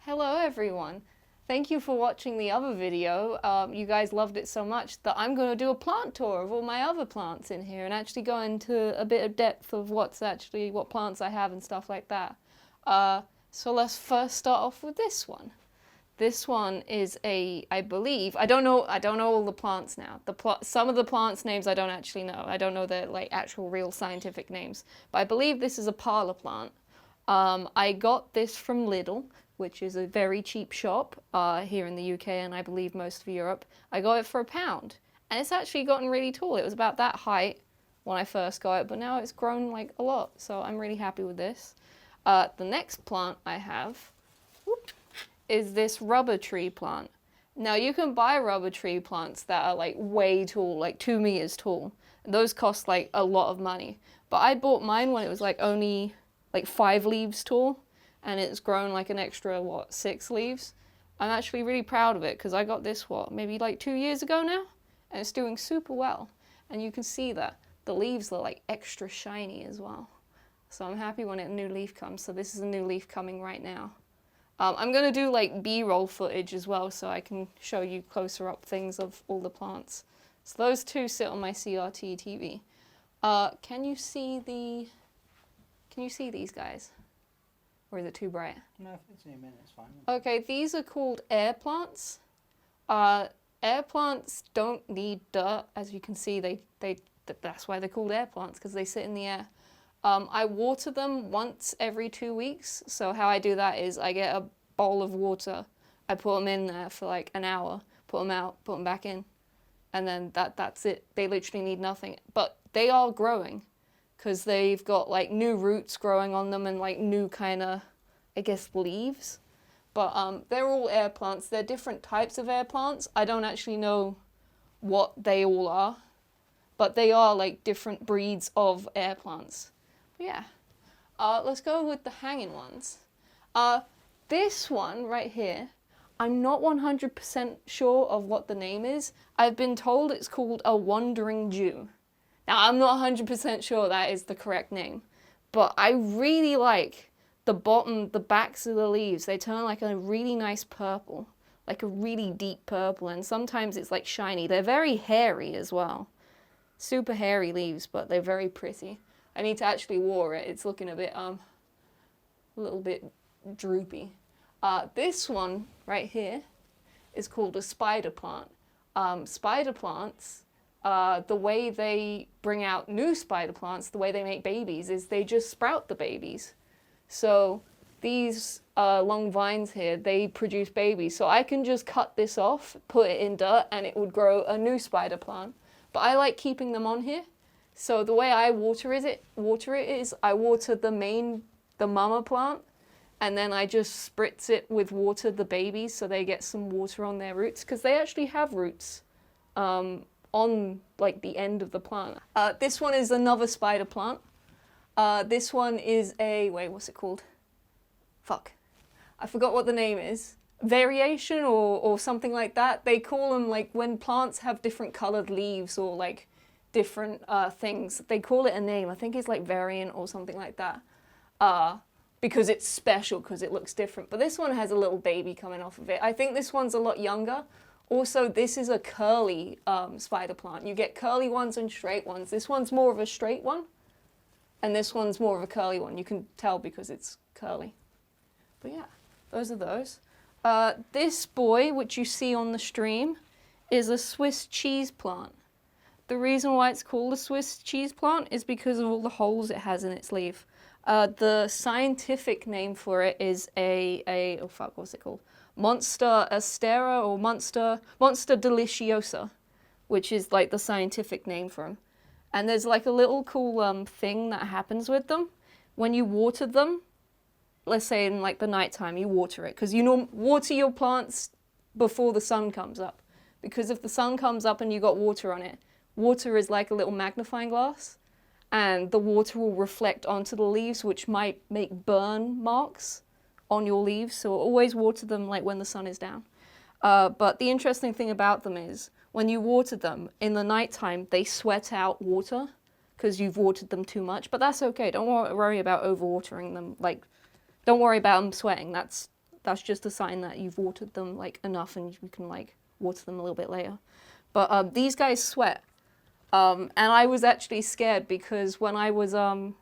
Hello everyone. Thank you for watching the other video. You guys loved it so much that I'm going to do a plant tour of all my other plants in here and actually go into a bit of depth of what plants I have and stuff like that. So let's first start off with this one. This one is I believe, I don't know all the plants now. Some of the plants names I don't actually know. I don't know their actual real scientific names. But I believe this is a parlor plant. I got this from Lidl, which is a very cheap shop here in the UK and I believe most of Europe. I got it for £1 and it's actually gotten really tall. It was about that height when I first got it, but now it's grown like a lot, so I'm really happy with this. The next plant I have is this rubber tree plant. Now you can buy rubber tree plants that are like way tall, like 2 meters tall. Those cost like a lot of money. But I bought mine when it was like only like 5 leaves tall, and it's grown like an extra, 6 leaves. I'm actually really proud of it because I got this, maybe like 2 years ago now? And it's doing super well. And you can see that the leaves are like extra shiny as well. So I'm happy when a new leaf comes. So this is a new leaf coming right now. I'm going to do like B-roll footage as well so I can show you closer up things of all the plants. So those two sit on my CRT TV. Can you see these guys? Or is it too bright? No, if it's in a minute, it's fine. Okay, these are called air plants. Air plants don't need dirt. As you can see, that's why they're called air plants, because they sit in the air. I water them once every 2 weeks. So how I do that is I get a bowl of water, I put them in there for like an hour, put them out, put them back in, and then that's it. They literally need nothing. But they are growing because they've got like new roots growing on them and like new kind of, I guess, leaves. But they're all air plants. They're different types of air plants. I don't actually know what they all are, but they are like different breeds of air plants. Yeah, let's go with the hanging ones. This one right here, I'm not 100% sure of what the name is. I've been told it's called a wandering Jew. Now, I'm not 100% sure that is the correct name, but I really like the backs of the leaves. They turn like a really nice purple, like a really deep purple, and sometimes it's like shiny. They're very hairy as well. Super hairy leaves, but they're very pretty. I need to actually water it. It's looking a little bit droopy. This one right here is called a spider plant. Spider plants, the way they bring out new spider plants, the way they make babies, is they just sprout the babies. So these long vines here, they produce babies. So I can just cut this off, put it in dirt, and it would grow a new spider plant. But I like keeping them on here. So the way I water it is I water the mama plant, and then I just spritz it with water the babies so they get some water on their roots, because they actually have roots on like the end of the plant. This one is another spider plant. This one is what's it called? I forgot what the name is. Variation or something like that. They call them, like, when plants have different colored leaves or like different things, they call it a name. I think it's like variant or something like that, because it's special, because it looks different. But this one has a little baby coming off of it. I think this one's a lot younger. Also, this is a curly spider plant. You get curly ones and straight ones. This one's more of a straight one, and this one's more of a curly one. You can tell because it's curly. But yeah, those are those. This boy, which you see on the stream, is a Swiss cheese plant. The reason why it's called a Swiss cheese plant is because of all the holes it has in its leaf. The scientific name for it is what's it called? Monster Astera or Monster Deliciosa, which is like the scientific name for them. And there's like a little cool thing that happens with them. When you water them, let's say in like the nighttime, you water it, because you water your plants before the sun comes up. Because if the sun comes up and you got water on it, water is like a little magnifying glass, and the water will reflect onto the leaves, which might make burn marks on your leaves. So always water them like when the sun is down. But the interesting thing about them is when you water them in the nighttime, they sweat out water because you've watered them too much. But that's okay. Don't worry about overwatering them. Like, don't worry about them sweating. That's that's just a sign that you've watered them like enough and you can like water them a little bit later. But these guys sweat. And I was actually scared because when I was on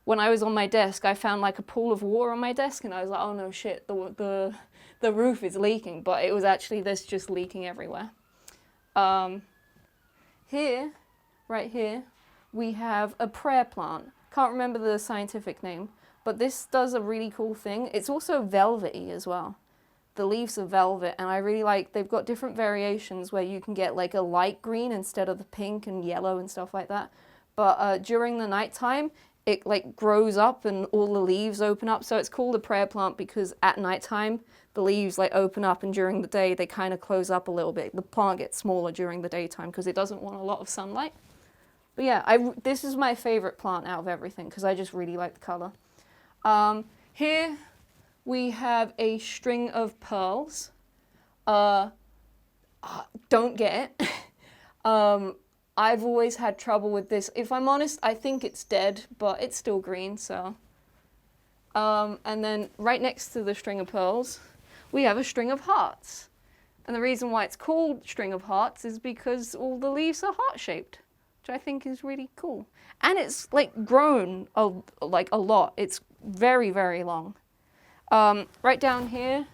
my desk, I found like a pool of water on my desk, and I was like, oh no shit, the roof is leaking, but it was actually this just leaking everywhere. Here, right here, we have a prayer plant. Can't remember the scientific name, but this does a really cool thing. It's also velvety as well. The leaves are velvet, and I really like, they've got different variations where you can get like a light green instead of the pink and yellow and stuff like that. But during the nighttime, it like grows up and all the leaves open up. So it's called a prayer plant because at nighttime, the leaves like open up, and during the day, they kind of close up a little bit. The plant gets smaller during the daytime because it doesn't want a lot of sunlight. But yeah, this is my favorite plant out of everything because I just really like the color. Here we have a string of pearls. Don't get it. I've always had trouble with this. If I'm honest, I think it's dead, but it's still green, so. And then right next to the string of pearls, we have a string of hearts. And the reason why it's called string of hearts is because all the leaves are heart-shaped, which I think is really cool. And it's like grown like a lot. It's very, very long. Right down here,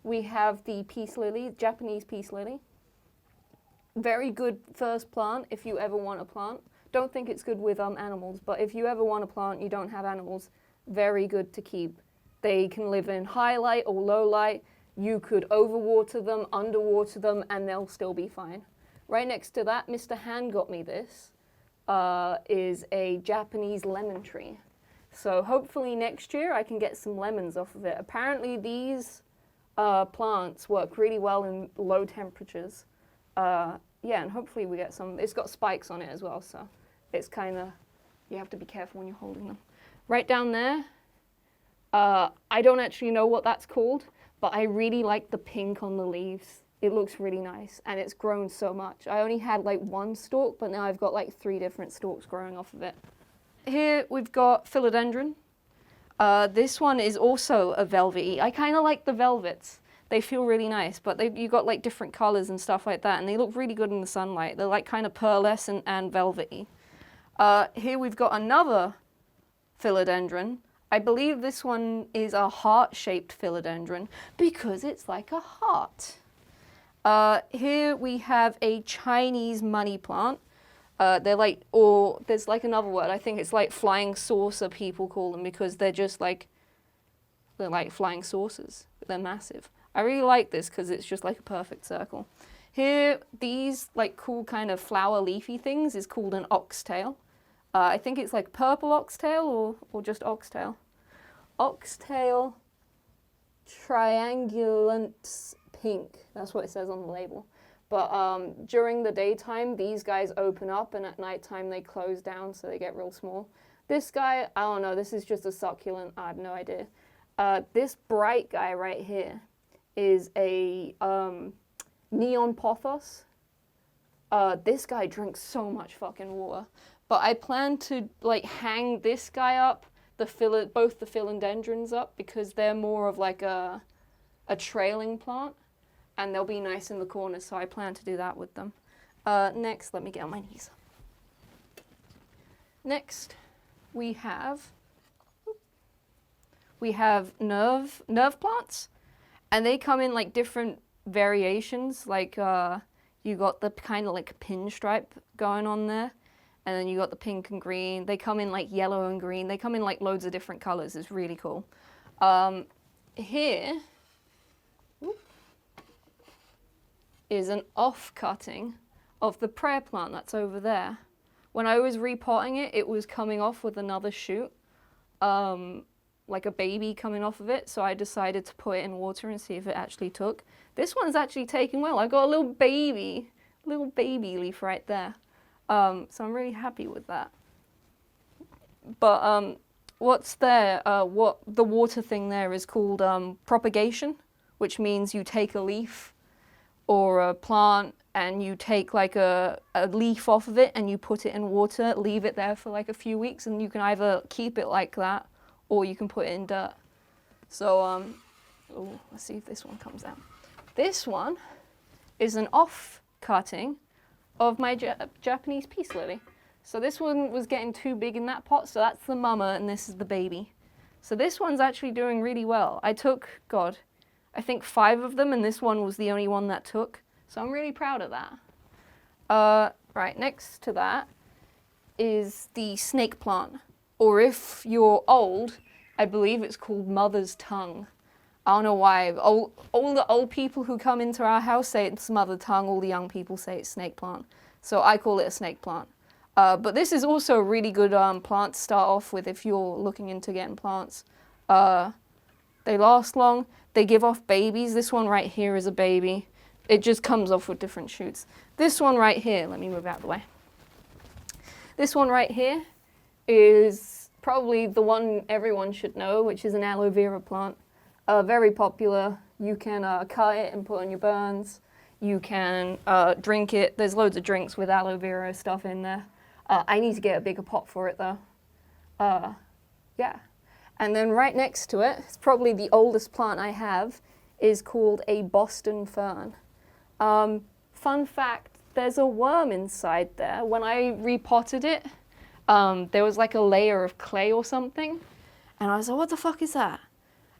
we have the peace lily, Japanese peace lily. Very good first plant if you ever want a plant. Don't think it's good with animals, but if you ever want a plant, you don't have animals, very good to keep. They can live in high light or low light. You could overwater them, underwater them, and they'll still be fine. Right next to that, Mr. Han got me this, is a Japanese lemon tree. So hopefully next year I can get some lemons off of it. Apparently these plants work really well in low temperatures. Yeah, and hopefully we get some. It's got spikes on it as well, so it's kind of, you have to be careful when you're holding them. Right down there, I don't actually know what that's called, but I really like the pink on the leaves. It looks really nice, and it's grown so much. I only had like one stalk, but now I've got like 3 different stalks growing off of it. Here we've got philodendron. This one is also a velvety. I kind of like the velvets. They feel really nice, but you got like different colors and stuff like that, and they look really good in the sunlight. They're like kind of pearlescent and velvety. Here we've got another philodendron. I believe this one is a heart-shaped philodendron because it's like a heart. Here we have a Chinese money plant. They're like, or there's like another word, I think it's like flying saucer, people call them, because they're just like, they're like flying saucers, but they're massive. I really like this because it's just like a perfect circle. Here, these like cool kind of flower leafy things is called an oxtail. I think it's like purple oxtail or just oxtail. Oxtail triangulance pink, that's what it says on the label. But during the daytime, these guys open up, and at nighttime they close down, so they get real small. This guy, I don't know, this is just a succulent, I have no idea. This bright guy right here is a neon pothos. This guy drinks so much fucking water. But I plan to like hang this guy up, both the philodendrons up, because they're more of like a trailing plant. And they'll be nice in the corners, so I plan to do that with them. Next, let me get on my knees. Next, we have nerve plants, and they come in like different variations. Like you got the kind of like pinstripe going on there, and then you got the pink and green. They come in like yellow and green. They come in like loads of different colors. It's really cool. Here is an off-cutting of the prayer plant that's over there. When I was repotting it, it was coming off with another shoot, like a baby coming off of it, so I decided to put it in water and see if it actually took. This one's actually taking well. I got a little baby leaf right there. So I'm really happy with that. But what's there, what the water thing there is called propagation, which means you take a leaf or a plant and you take like a leaf off of it and you put it in water, leave it there for like a few weeks, and you can either keep it like that or you can put it in dirt. So Oh, let's see if this one comes out. This one is an off-cutting of my Japanese peace lily. So this one was getting too big in that pot, so that's the mama and this is the baby. So this one's actually doing really well. I took, God, I think 5 of them and this one was the only one that took. So I'm really proud of that. Right, next to that is the snake plant. Or if you're old, I believe it's called mother's tongue. I don't know why. All the old people who come into our house say it's mother tongue. All the young people say it's snake plant. So I call it a snake plant. But this is also a really good plant to start off with if you're looking into getting plants. They last long. They give off babies. This one right here is a baby. It just comes off with different shoots. This one right here, let me move out of the way. This one right here is probably the one everyone should know, which is an aloe vera plant. Very popular. You can cut it and put on your burns. You can drink it. There's loads of drinks with aloe vera stuff in there. I need to get a bigger pot for it though. Yeah. And then right next to it, it's probably the oldest plant I have, is called a Boston fern. Fun fact, there's a worm inside there. When I repotted it, there was like a layer of clay or something. And I was like, what the fuck is that?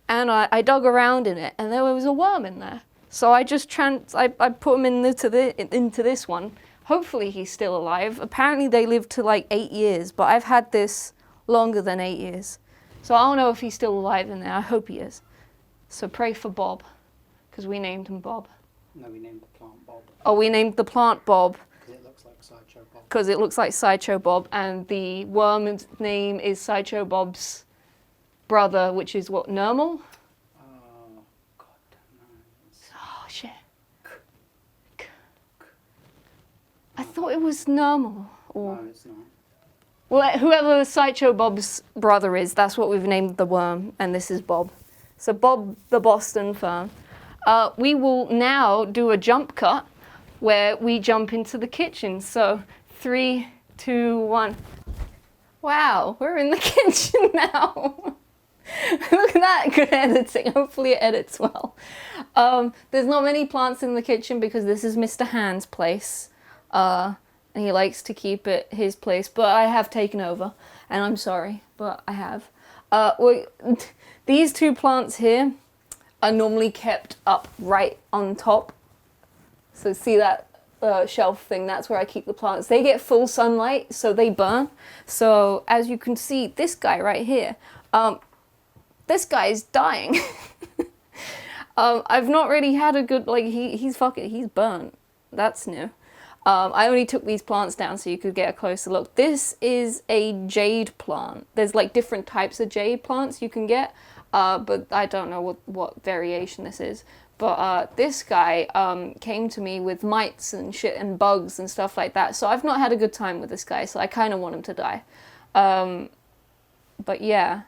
And I dug around in it, and there was a worm in there. So I just I put him into this one. Hopefully he's still alive. Apparently they live to like 8 years, but I've had this longer than 8 years. So I don't know if he's still alive in there. I hope he is. So pray for Bob, because we named him Bob. No, we named the plant Bob. Oh, we named the plant Bob. Because it looks like Sideshow Bob. Because it looks like Sideshow Bob, and the worm's name is Sideshow Bob's brother, which is what, Nermal? Oh, God, no. Oh, shit. I thought it was Nermal. Or... No, it's not. Well, whoever Sideshow Bob's brother is, that's what we've named the worm, and this is Bob. So Bob the Boston fern. We will now do a jump cut where we jump into the kitchen. So 3, 2, 1. Wow, we're in the kitchen now. Look at that, good editing. Hopefully it edits well. There's not many plants in the kitchen because this is Mr. Hand's place. And he likes to keep it his place, but I have taken over, and I'm sorry, but I have. These 2 plants here are normally kept up right on top. So see that shelf thing, that's where I keep the plants. They get full sunlight, so they burn. So as you can see, this guy right here, this guy is dying. I've not really had a good, like, he's burnt. That's new. I only took these plants down so you could get a closer look. This is a jade plant. There's like different types of jade plants you can get, but I don't know what variation this is. But this guy came to me with mites and shit and bugs and stuff like that. So I've not had a good time with this guy, so I kind of want him to die. But yeah,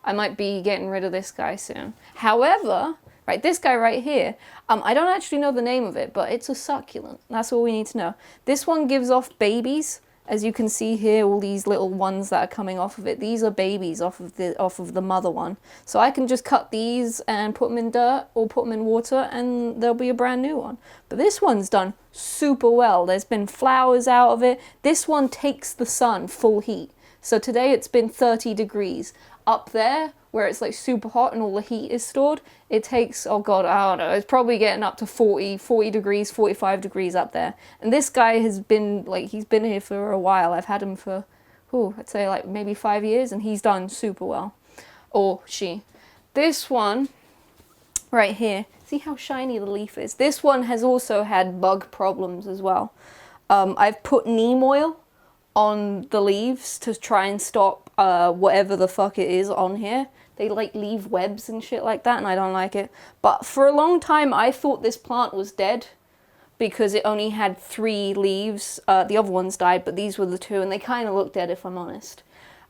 I might be getting rid of this guy soon. However, right, this guy right here, I don't actually know the name of it, but it's a succulent. That's all we need to know. This one gives off babies. As you can see here, all these little ones that are coming off of it, these are babies off of the mother one. So I can just cut these and put them in dirt or put them in water and there'll be a brand new one. But this one's done super well. There's been flowers out of it. This one takes the sun full heat. So today it's been 30 degrees. Up there, where it's like super hot and all the heat is stored, it takes, oh God, I don't know, it's probably getting up to 40 degrees, 45 degrees up there. And this guy has been, like, he's been here for a while. I've had him for, I'd say like maybe 5 years, and he's done super well. Or she. This one, right here, see how shiny the leaf is? This one has also had bug problems as well. I've put neem oil on the leaves to try and stop whatever the fuck it is on here. They like leave webs and shit like that, and I don't like it. But for a long time I thought this plant was dead because it only had 3 leaves. The other ones died, but these were the 2, and they kind of looked dead if I'm honest.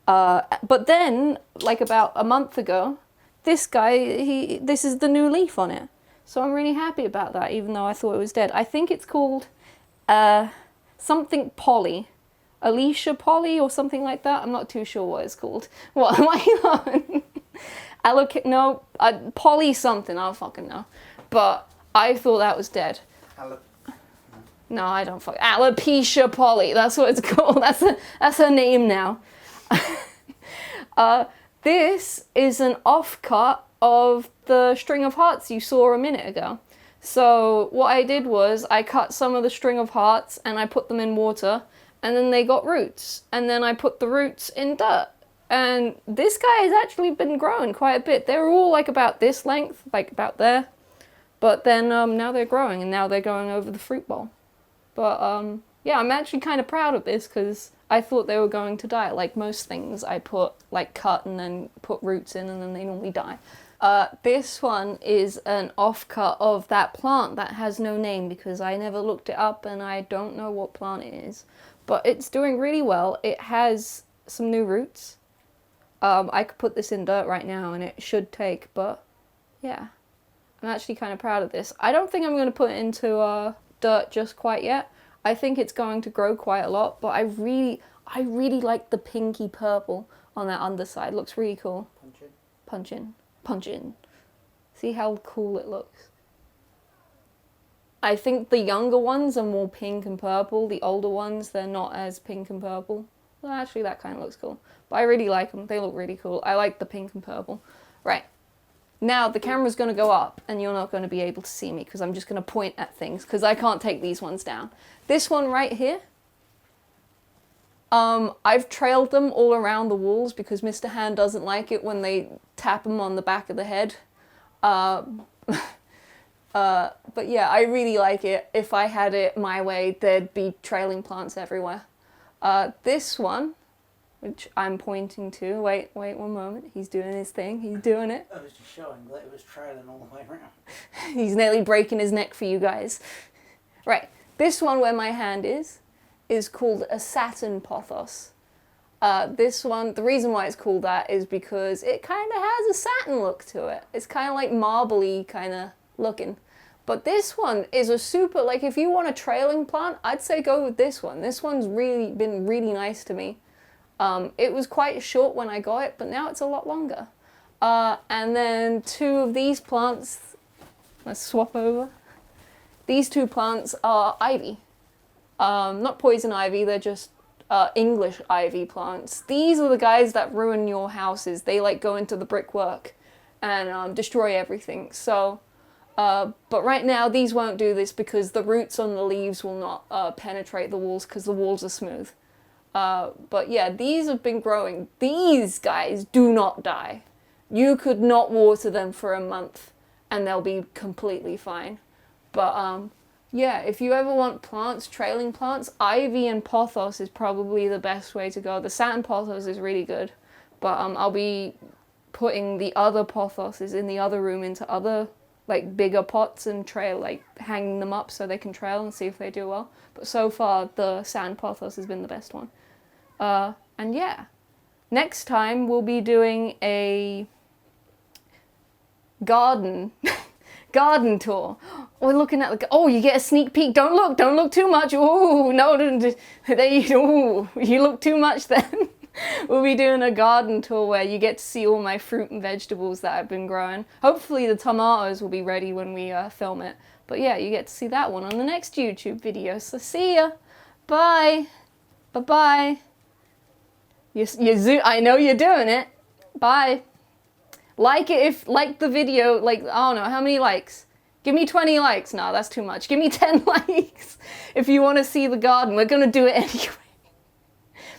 But then, like about a month ago, this guy, this is the new leaf on it. So I'm really happy about that, even though I thought it was dead. I think it's called something Polly. Alicia Polly or something like that. I'm not too sure what it's called. What am I on? No, poly something, I don't fucking know. But I thought that was dead. No, I don't fuck. Alopecia poly, that's what it's called. That's her name now. This is an offcut of the string of hearts you saw a minute ago. So what I did was I cut some of the string of hearts and I put them in water, and then they got roots, and then I put the roots in dirt. And this guy has actually been growing quite a bit. They were all like about this length, like about there. But then now they're growing, and now they're going over the fruit bowl. But yeah, I'm actually kind of proud of this because I thought they were going to die. Like most things I put, like cut and then put roots in, and then they normally die. This one is an offcut of that plant that has no name because I never looked it up and I don't know what plant it is. But it's doing really well. It has some new roots. I could put this in dirt right now and it should take, but yeah. I'm actually kind of proud of this. I don't think I'm going to put it into dirt just quite yet. I think it's going to grow quite a lot, but I really like the pinky purple on that underside. It looks really cool. Punch in. Punch in. Punch in. See how cool it looks? I think the younger ones are more pink and purple. The older ones, they're not as pink and purple. Well, actually, that kind of looks cool. But I really like them. They look really cool. I like the pink and purple. Right. Now, the camera's going to go up, and you're not going to be able to see me, because I'm just going to point at things, because I can't take these ones down. This one right here, I've trailed them all around the walls, because Mr. Hand doesn't like it when they tap him on the back of the head. But yeah, I really like it. If I had it my way, there'd be trailing plants everywhere. This one, which I'm pointing to, wait one moment, he's doing his thing, he's doing it. I was just showing that it was trailing all the way around. He's nearly breaking his neck for you guys. Right, this one where my hand is called a satin pothos. This one, the reason why it's called that is because it kind of has a satin look to it. It's kind of like marbly kind of looking. But this one is a super, like if you want a trailing plant, I'd say go with this one. This one's really been really nice to me. It was quite short when I got it, but now it's a lot longer. And then two of these plants, let's swap over. These two plants are ivy. Not poison ivy, they're just English ivy plants. These are the guys that ruin your houses. They like go into the brickwork and destroy everything. So, but right now these won't do this because the roots on the leaves will not penetrate the walls because the walls are smooth. But yeah, these have been growing. These guys do not die. You could not water them for a month and they'll be completely fine. But yeah, if you ever want plants, trailing plants, ivy and pothos is probably the best way to go. The satin pothos is really good, but I'll be putting the other pothoses in the other room into other like bigger pots and hanging them up so they can trail and see if they do well. But so far, the satin pothos has been the best one. And yeah, next time we'll be doing a garden tour. We're looking at oh, you get a sneak peek. Don't look too much. Ooh, no, you look too much then. We'll be doing a garden tour where you get to see all my fruit and vegetables that I've been growing. Hopefully the tomatoes will be ready when we film it. But yeah, you get to see that one on the next YouTube video. So see ya. Bye. Bye-bye. I know you're doing it. Bye. Like the video, I don't know, how many likes? Give me 20 likes. No, that's too much. Give me 10 likes if you want to see the garden. We're going to do it anyway.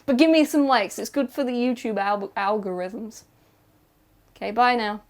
But give me some likes. It's good for the YouTube algorithms. Okay, bye now.